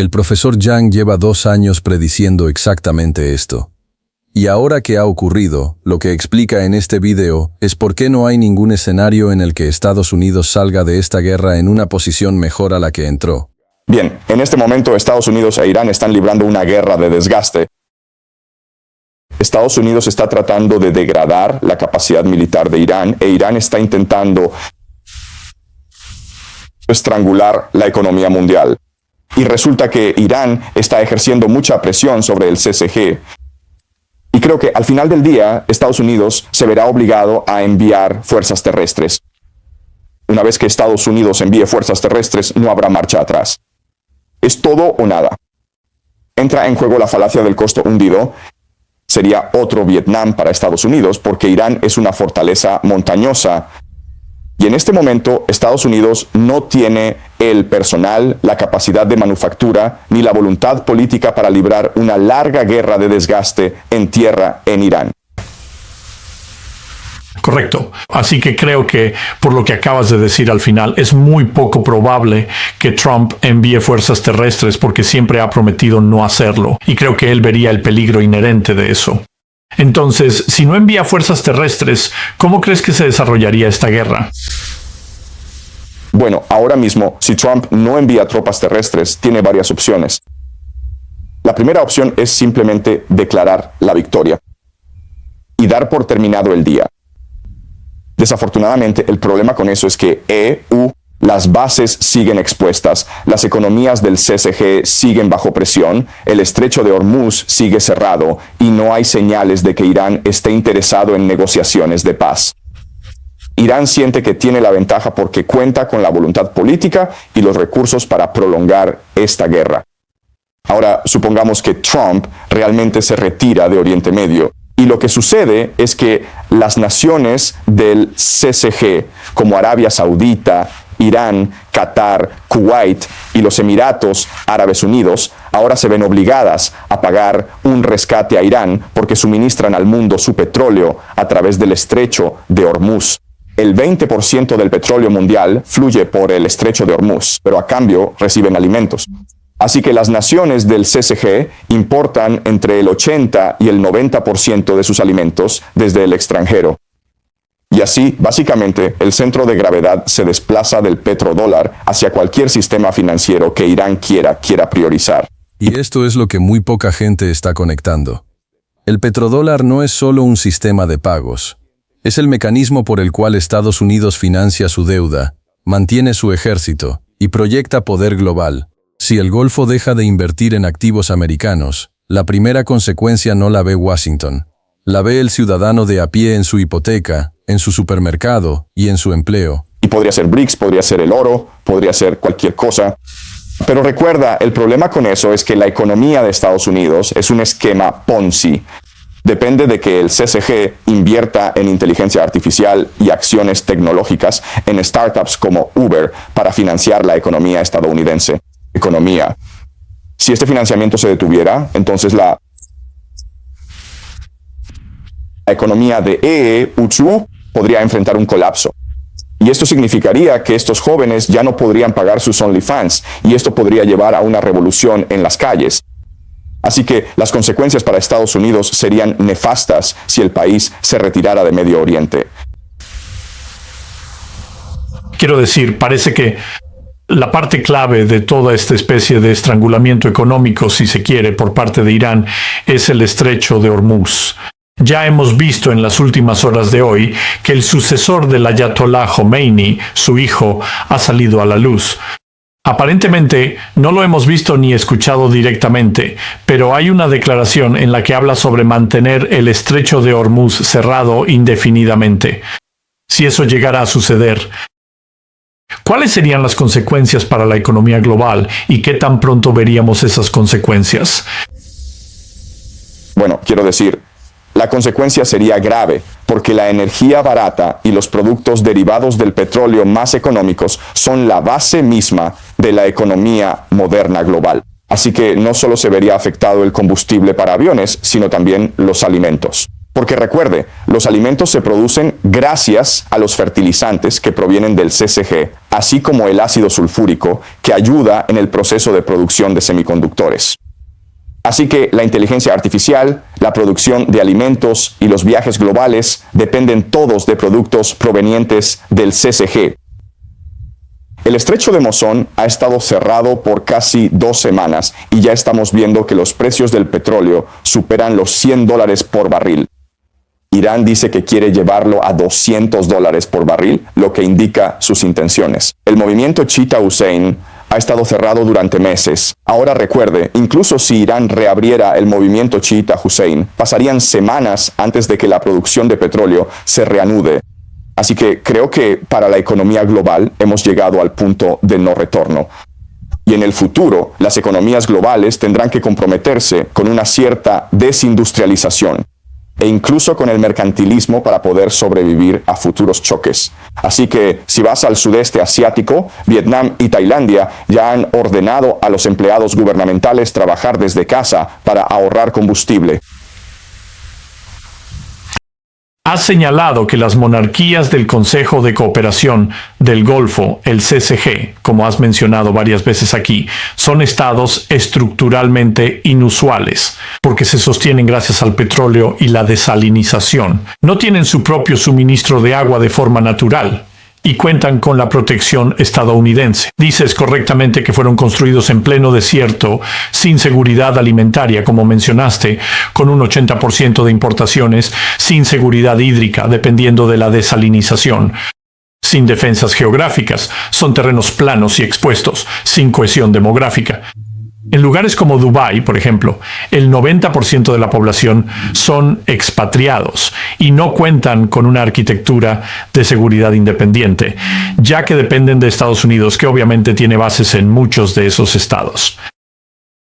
El profesor Yang lleva 2 años prediciendo exactamente esto. Y ahora que ha ocurrido, lo que explica en este video es por qué no hay ningún escenario en el que Estados Unidos salga de esta guerra en una posición mejor a la que entró. Bien, en este momento Estados Unidos e Irán están librando una guerra de desgaste. Estados Unidos está tratando de degradar la capacidad militar de Irán e Irán está intentando estrangular la economía mundial. Y resulta que Irán está ejerciendo mucha presión sobre el CCG. Y creo que al final del día, Estados Unidos se verá obligado a enviar fuerzas terrestres. Una vez que Estados Unidos envíe fuerzas terrestres, no habrá marcha atrás. Es todo o nada. Entra en juego la falacia del costo hundido. Sería otro Vietnam para Estados Unidos, porque Irán es una fortaleza montañosa. Y en este momento, Estados Unidos no tiene el personal, la capacidad de manufactura, ni la voluntad política para librar una larga guerra de desgaste en tierra en Irán. Correcto. Así que creo que, por lo que acabas de decir al final, es muy poco probable que Trump envíe fuerzas terrestres porque siempre ha prometido no hacerlo. Y creo que él vería el peligro inherente de eso. Entonces, si no envía fuerzas terrestres, ¿cómo crees que se desarrollaría esta guerra? Bueno, ahora mismo, si Trump no envía tropas terrestres, tiene varias opciones. La primera opción es simplemente declarar la victoria y dar por terminado el día. Desafortunadamente, el problema con eso es que las bases siguen expuestas, las economías del CCG siguen bajo presión, el estrecho de Hormuz sigue cerrado y no hay señales de que Irán esté interesado en negociaciones de paz. Irán siente que tiene la ventaja porque cuenta con la voluntad política y los recursos para prolongar esta guerra. Ahora, supongamos que Trump realmente se retira de Oriente Medio. Y lo que sucede es que las naciones del CCG, como Arabia Saudita, Irán, Qatar, Kuwait y los Emiratos Árabes Unidos, ahora se ven obligadas a pagar un rescate a Irán porque suministran al mundo su petróleo a través del estrecho de Hormuz. El 20% del petróleo mundial fluye por el estrecho de Hormuz, pero a cambio reciben alimentos. Así que las naciones del CCG importan entre el 80 y el 90% de sus alimentos desde el extranjero. Y así, básicamente, el centro de gravedad se desplaza del petrodólar hacia cualquier sistema financiero que Irán quiera priorizar. Y esto es lo que muy poca gente está conectando. El petrodólar no es solo un sistema de pagos. Es el mecanismo por el cual Estados Unidos financia su deuda, mantiene su ejército y proyecta poder global. Si el Golfo deja de invertir en activos americanos, la primera consecuencia no la ve Washington. La ve el ciudadano de a pie en su hipoteca, en su supermercado y en su empleo. Y podría ser BRICS, podría ser el oro, podría ser cualquier cosa. Pero recuerda, el problema con eso es que la economía de Estados Unidos es un esquema Ponzi. Depende de que el CCG invierta en inteligencia artificial y acciones tecnológicas en startups como Uber para financiar la economía estadounidense. Si este financiamiento se detuviera, entonces la economía de UCHU podría enfrentar un colapso. Y esto significaría que estos jóvenes ya no podrían pagar sus OnlyFans, y esto podría llevar a una revolución en las calles. Así que las consecuencias para Estados Unidos serían nefastas si el país se retirara de Medio Oriente. Quiero decir, parece que la parte clave de toda esta especie de estrangulamiento económico, si se quiere, por parte de Irán, es el estrecho de Hormuz. Ya hemos visto en las últimas horas de hoy que el sucesor del Ayatollah Khomeini, su hijo, ha salido a la luz. Aparentemente no lo hemos visto ni escuchado directamente, pero hay una declaración en la que habla sobre mantener el estrecho de Hormuz cerrado indefinidamente. Si eso llegara a suceder, ¿cuáles serían las consecuencias para la economía global y qué tan pronto veríamos esas consecuencias? Bueno, quiero decir, la consecuencia sería grave, porque la energía barata y los productos derivados del petróleo más económicos son la base misma de la economía moderna global. Así que no solo se vería afectado el combustible para aviones, sino también los alimentos. Porque recuerde, los alimentos se producen gracias a los fertilizantes que provienen del CCG, así como el ácido sulfúrico, que ayuda en el proceso de producción de semiconductores. Así que la inteligencia artificial, la producción de alimentos y los viajes globales dependen todos de productos provenientes del CCG. El estrecho de Mosón ha estado cerrado por casi 2 semanas y ya estamos viendo que los precios del petróleo superan los $100 por barril. Irán dice que quiere llevarlo a $200 por barril, lo que indica sus intenciones. El movimiento chiita Hussein ha estado cerrado durante meses. Ahora recuerde, incluso si Irán reabriera el movimiento chiita Hussein, pasarían semanas antes de que la producción de petróleo se reanude. Así que creo que para la economía global hemos llegado al punto de no retorno. Y en el futuro, las economías globales tendrán que comprometerse con una cierta desindustrialización e incluso con el mercantilismo para poder sobrevivir a futuros choques. Así que si vas al sudeste asiático, Vietnam y Tailandia ya han ordenado a los empleados gubernamentales trabajar desde casa para ahorrar combustible. Ha señalado que las monarquías del Consejo de Cooperación del Golfo, el CCG, como has mencionado varias veces aquí, son estados estructuralmente inusuales, porque se sostienen gracias al petróleo y la desalinización. No tienen su propio suministro de agua de forma natural y cuentan con la protección estadounidense. Dices correctamente que fueron construidos en pleno desierto, sin seguridad alimentaria, como mencionaste, con un 80% de importaciones, sin seguridad hídrica, dependiendo de la desalinización, sin defensas geográficas, son terrenos planos y expuestos, sin cohesión demográfica. En lugares como Dubái, por ejemplo, el 90% de la población son expatriados y no cuentan con una arquitectura de seguridad independiente, ya que dependen de Estados Unidos, que obviamente tiene bases en muchos de esos estados.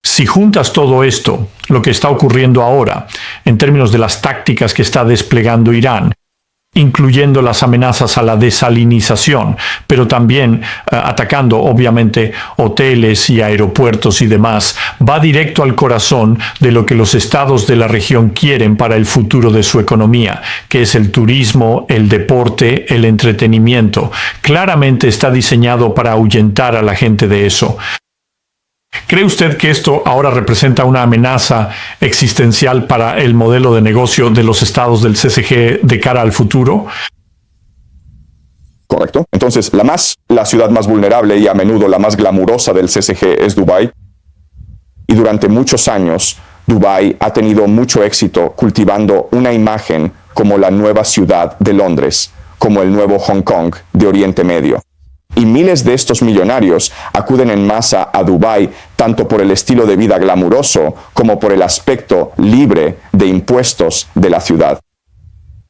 Si juntas todo esto, lo que está ocurriendo ahora, en términos de las tácticas que está desplegando Irán, incluyendo las amenazas a la desalinización, pero también atacando obviamente hoteles y aeropuertos y demás, va directo al corazón de lo que los estados de la región quieren para el futuro de su economía, que es el turismo, el deporte, el entretenimiento. Claramente está diseñado para ahuyentar a la gente de eso. ¿Cree usted que esto ahora representa una amenaza existencial para el modelo de negocio de los estados del CCG de cara al futuro? Correcto. Entonces, la ciudad más vulnerable y a menudo la más glamurosa del CCG es Dubái. Y durante muchos años, Dubái ha tenido mucho éxito cultivando una imagen como la nueva ciudad de Londres, como el nuevo Hong Kong de Oriente Medio. Y miles de estos millonarios acuden en masa a Dubái tanto por el estilo de vida glamuroso como por el aspecto libre de impuestos de la ciudad.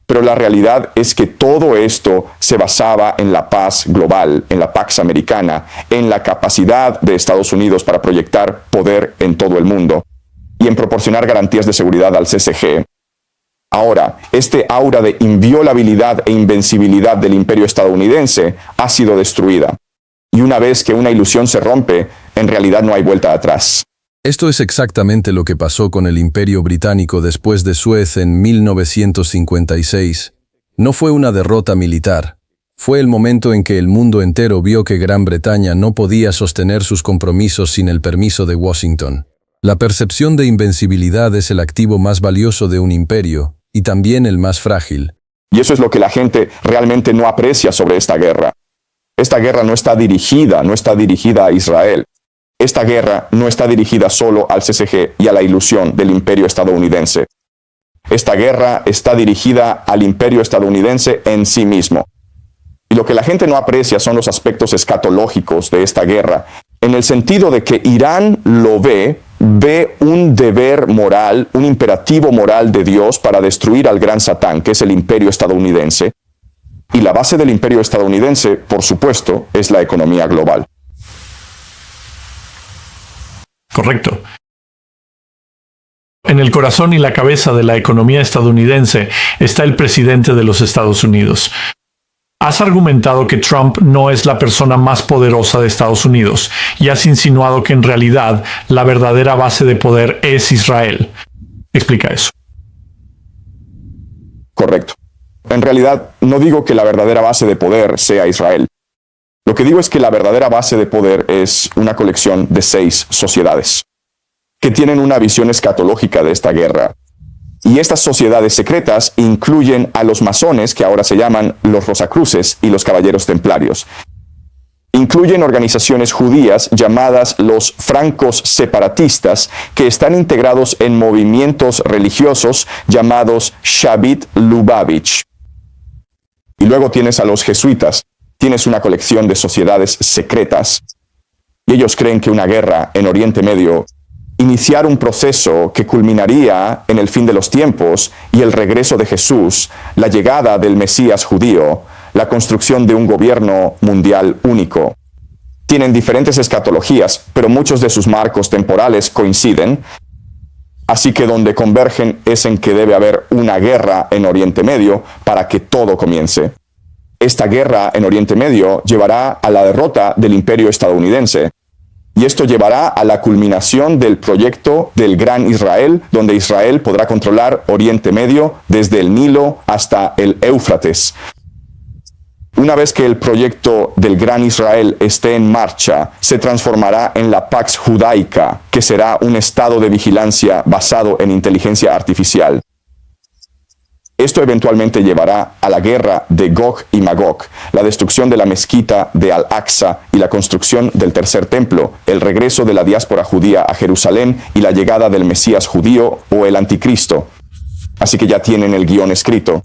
Pero la realidad es que todo esto se basaba en la paz global, en la Pax Americana, en la capacidad de Estados Unidos para proyectar poder en todo el mundo y en proporcionar garantías de seguridad al CCG. Ahora, este aura de inviolabilidad e invencibilidad del imperio estadounidense ha sido destruida. Y una vez que una ilusión se rompe, en realidad no hay vuelta atrás. Esto es exactamente lo que pasó con el Imperio Británico después de Suez en 1956. No fue una derrota militar. Fue el momento en que el mundo entero vio que Gran Bretaña no podía sostener sus compromisos sin el permiso de Washington. La percepción de invencibilidad es el activo más valioso de un imperio, y también el más frágil. Y eso es lo que la gente realmente no aprecia sobre esta guerra. Esta guerra no está dirigida a Israel. Esta guerra no está dirigida solo al CCG y a la ilusión del imperio estadounidense. Esta guerra está dirigida al imperio estadounidense en sí mismo. Y lo que la gente no aprecia son los aspectos escatológicos de esta guerra, en el sentido de que Irán lo ve un deber moral, un imperativo moral de Dios para destruir al gran Satán, que es el imperio estadounidense. Y la base del imperio estadounidense, por supuesto, es la economía global. Correcto. En el corazón y la cabeza de la economía estadounidense está el presidente de los Estados Unidos. Has argumentado que Trump no es la persona más poderosa de Estados Unidos y has insinuado que en realidad la verdadera base de poder es Israel. Explica eso. Correcto. En realidad, no digo que la verdadera base de poder sea Israel. Lo que digo es que la verdadera base de poder es una colección de 6 sociedades que tienen una visión escatológica de esta guerra. Y estas sociedades secretas incluyen a los masones, que ahora se llaman los Rosacruces, y los Caballeros Templarios. Incluyen organizaciones judías llamadas los francos separatistas, que están integrados en movimientos religiosos llamados Shabbat Lubavitch. Y luego tienes a los jesuitas. Tienes una colección de sociedades secretas. Y ellos creen que una guerra en Oriente Medio iniciar un proceso que culminaría en el fin de los tiempos y el regreso de Jesús, la llegada del Mesías judío, la construcción de un gobierno mundial único. Tienen diferentes escatologías, pero muchos de sus marcos temporales coinciden, así que donde convergen es en que debe haber una guerra en Oriente Medio para que todo comience. Esta guerra en Oriente Medio llevará a la derrota del imperio estadounidense, y esto llevará a la culminación del proyecto del Gran Israel, donde Israel podrá controlar Oriente Medio desde el Nilo hasta el Éufrates. Una vez que el proyecto del Gran Israel esté en marcha, se transformará en la Pax Judaica, que será un estado de vigilancia basado en inteligencia artificial. Esto eventualmente llevará a la guerra de Gog y Magog, la destrucción de la mezquita de Al-Aqsa y la construcción del tercer templo, el regreso de la diáspora judía a Jerusalén y la llegada del Mesías judío o el Anticristo. Así que ya tienen el guión escrito.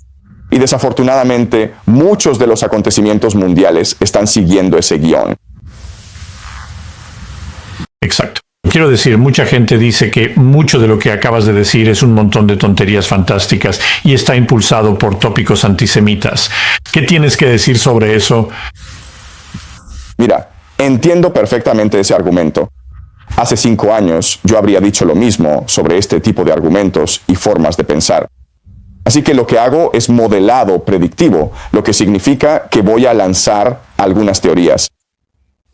Y desafortunadamente, muchos de los acontecimientos mundiales están siguiendo ese guión. Exacto. Quiero decir, mucha gente dice que mucho de lo que acabas de decir es un montón de tonterías fantásticas y está impulsado por tópicos antisemitas. ¿Qué tienes que decir sobre eso? Mira, entiendo perfectamente ese argumento. Hace 5 años yo habría dicho lo mismo sobre este tipo de argumentos y formas de pensar. Así que lo que hago es modelado predictivo, lo que significa que voy a lanzar algunas teorías.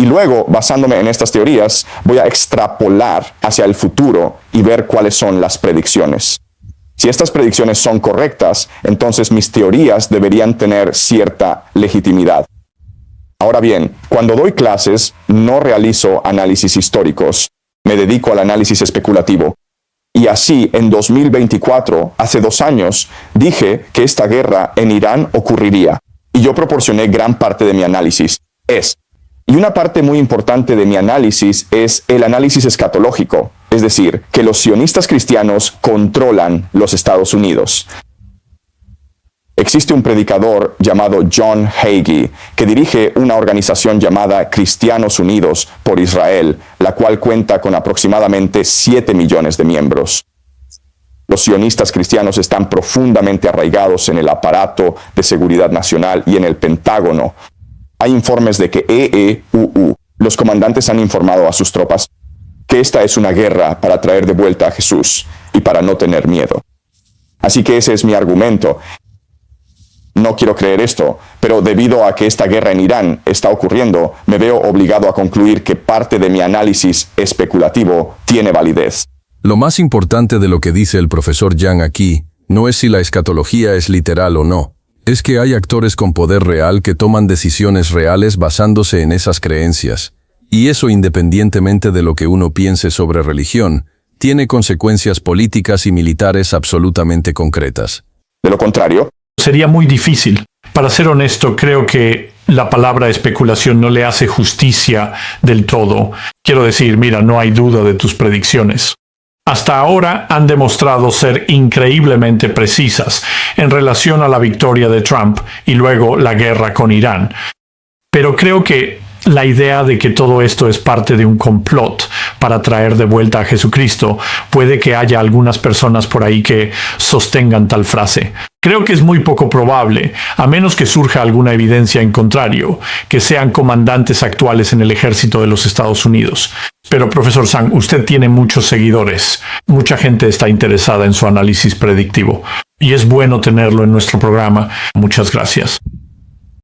Y luego, basándome en estas teorías, voy a extrapolar hacia el futuro y ver cuáles son las predicciones. Si estas predicciones son correctas, entonces mis teorías deberían tener cierta legitimidad. Ahora bien, cuando doy clases, no realizo análisis históricos, me dedico al análisis especulativo. Y así, en 2024, hace 2 años, dije que esta guerra en Irán ocurriría. Y yo proporcioné gran parte de mi análisis. Y una parte muy importante de mi análisis es el análisis escatológico, es decir, que los sionistas cristianos controlan los Estados Unidos. Existe un predicador llamado John Hagee que dirige una organización llamada Cristianos Unidos por Israel, la cual cuenta con aproximadamente 7 millones de miembros. Los sionistas cristianos están profundamente arraigados en el aparato de seguridad nacional y en el Pentágono. Hay informes de que los comandantes han informado a sus tropas que esta es una guerra para traer de vuelta a Jesús y para no tener miedo. Así que ese es mi argumento. No quiero creer esto, pero debido a que esta guerra en Irán está ocurriendo, me veo obligado a concluir que parte de mi análisis especulativo tiene validez. Lo más importante de lo que dice el profesor Yang aquí no es si la escatología es literal o no. Es que hay actores con poder real que toman decisiones reales basándose en esas creencias. Y eso, independientemente de lo que uno piense sobre religión, tiene consecuencias políticas y militares absolutamente concretas. De lo contrario, sería muy difícil. Para ser honesto, creo que la palabra especulación no le hace justicia del todo. Quiero decir, mira, no hay duda de tus predicciones. Hasta ahora han demostrado ser increíblemente precisas en relación a la victoria de Trump y luego la guerra con Irán. Pero creo que la idea de que todo esto es parte de un complot para traer de vuelta a Jesucristo, puede que haya algunas personas por ahí que sostengan tal frase. Creo que es muy poco probable, a menos que surja alguna evidencia en contrario, que sean comandantes actuales en el ejército de los Estados Unidos. Pero, profesor Zhang, usted tiene muchos seguidores. Mucha gente está interesada en su análisis predictivo. Y es bueno tenerlo en nuestro programa. Muchas gracias.